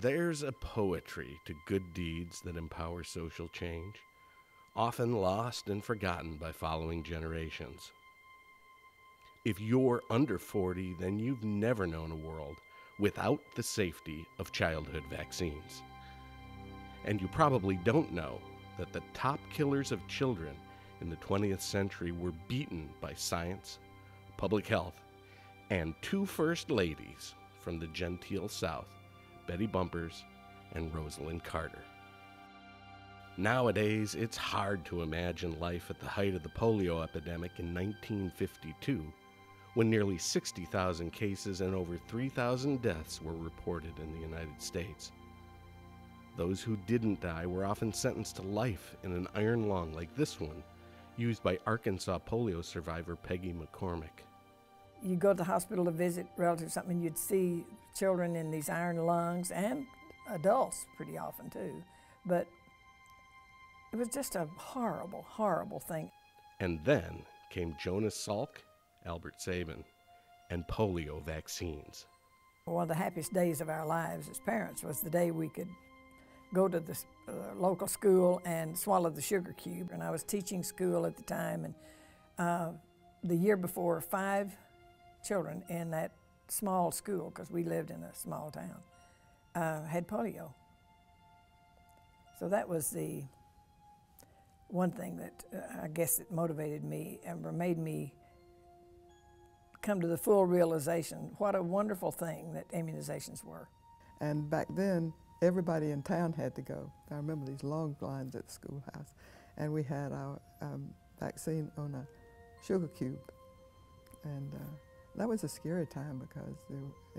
There's a poetry to good deeds that empower social change, often lost and forgotten by following generations. If you're under 40, then you've never known a world without the safety of childhood vaccines. And you probably don't know that the top killers of children in the 20th century were beaten by science, public health, and two first ladies from the genteel South, Betty Bumpers and Rosalyn Carter. Nowadays, it's hard to imagine life at the height of the polio epidemic in 1952, when nearly 60,000 cases and over 3,000 deaths were reported in the United States. Those who didn't die were often sentenced to life in an iron lung like this one, used by Arkansas polio survivor Peggy McCormick. You go to the hospital to visit relatives or something, you'd see children in these iron lungs, and adults pretty often too. But it was just a horrible, horrible thing. And then came Jonas Salk, Albert Sabin, and polio vaccines. One of the happiest days of our lives as parents was the day we could go to the local school and swallow the sugar cube. And I was teaching school at the time, and the year before, 5 children in that small school, because we lived in a small town, had polio. So that was the one thing that I guess it motivated me and made me come to the full realization what a wonderful thing that immunizations were. And back then, everybody in town had to go. I remember these long lines at the schoolhouse, and we had our vaccine on a sugar cube. And that was a scary time because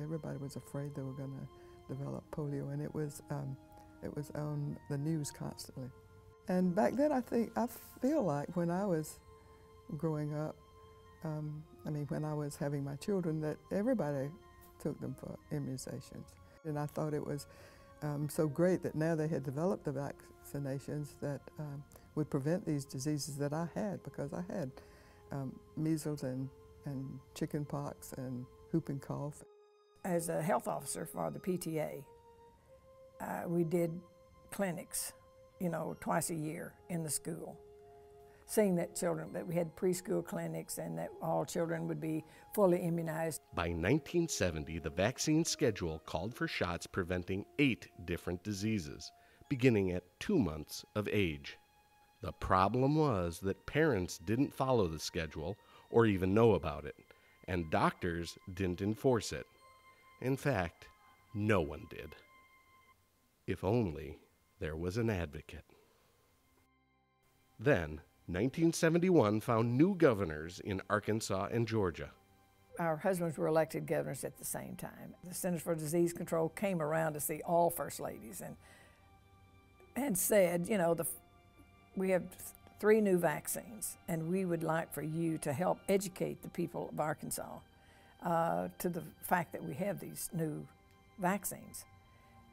everybody was afraid they were going to develop polio, and it was on the news constantly. And back then, I feel like when I was growing up, when I was having my children, that everybody took them for immunizations. And I thought it was so great that now they had developed the vaccinations that would prevent these diseases that I had, because I had measles and chicken pox and whooping cough. As a health officer for the PTA, we did clinics, twice a year in the school, seeing that we had preschool clinics and that all children would be fully immunized. By 1970, the vaccine schedule called for shots preventing 8 different diseases, beginning at 2 months of age. The problem was that parents didn't follow the schedule or even know about it, and doctors didn't enforce it. In fact, no one did. If only there was an advocate. Then, 1971 found new governors in Arkansas and Georgia. Our husbands were elected governors at the same time. The Centers for Disease Control came around to see all first ladies and said, we have 3 new vaccines, and we would like for you to help educate the people of Arkansas to the fact that we have these new vaccines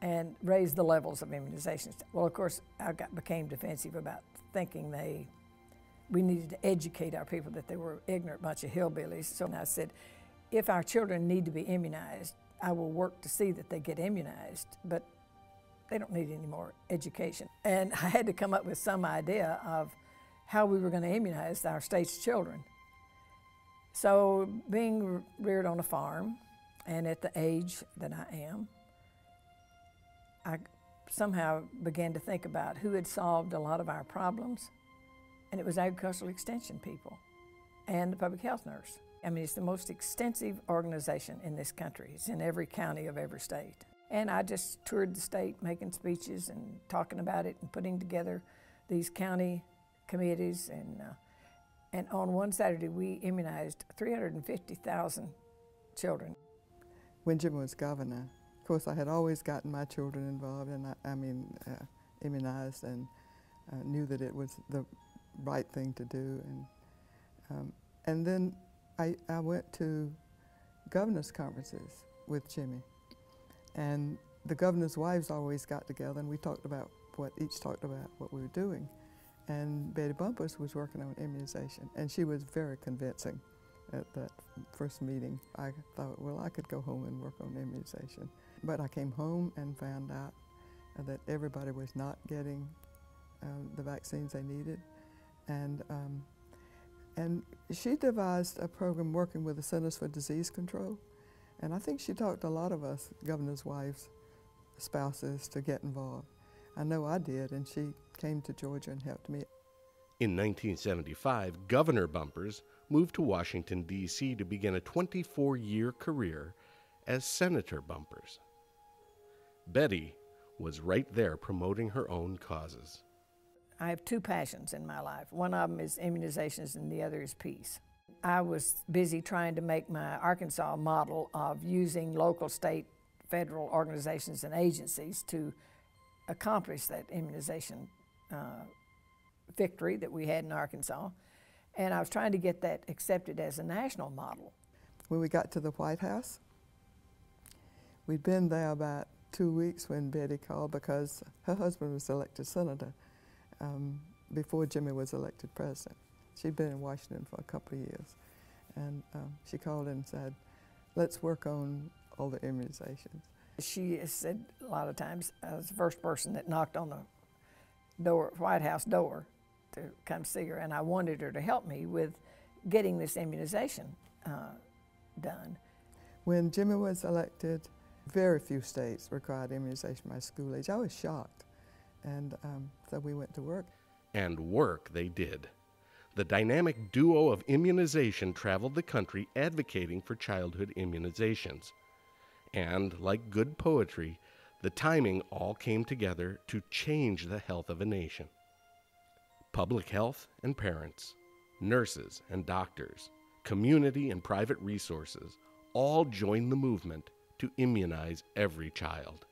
and raise the levels of immunizations. Well, of course, I became defensive about thinking we needed to educate our people, that they were ignorant bunch of hillbillies. So I said, if our children need to be immunized, I will work to see that they get immunized, but they don't need any more education. And I had to come up with some idea of how we were going to immunize our state's children. So being reared on a farm and at the age that I am, I somehow began to think about who had solved a lot of our problems, and it was agricultural extension people and the public health nurse. It's the most extensive organization in this country. It's in every county of every state. And I just toured the state making speeches and talking about it and putting together these county committees. And on one Saturday, we immunized 350,000 children. When Jim was governor, of course, I had always gotten my children involved, and immunized, and knew that it was the right thing to do. And then I went to governors' conferences with Jimmy, and the governors' wives always got together, and we talked about each talked about what we were doing. And Betty Bumpers was working on immunization, and she was very convincing at that first meeting. I thought, well, I could go home and work on immunization. But I came home and found out that everybody was not getting the vaccines they needed. And she devised a program working with the Centers for Disease Control. And I think she talked a lot of us, governors' wives, spouses, to get involved. I know I did, and she came to Georgia and helped me. In 1975, Governor Bumpers moved to Washington, D.C. to begin a 24-year career as Senator Bumpers. Betty was right there promoting her own causes. I have two passions in my life. One of them is immunizations and the other is peace. I was busy trying to make my Arkansas model of using local, state, federal organizations and agencies to accomplish that immunization victory that we had in Arkansas. And I was trying to get that accepted as a national model. When we got to the White House, we'd been there about 2 weeks when Betty called, because her husband was elected senator before Jimmy was elected president. She'd been in Washington for a couple of years. And she called and said, let's work on all the immunizations. She has said a lot of times, I was the first person that knocked on the door, White House door, to come see her, and I wanted her to help me with getting this immunization done. When Jimmy was elected, very few states required immunization by school age. I was shocked, and so we went to work. And work they did. The dynamic duo of immunization traveled the country advocating for childhood immunizations. And like good poetry, the timing all came together to change the health of a nation. Public health and parents, nurses and doctors, community and private resources all joined the movement to immunize every child.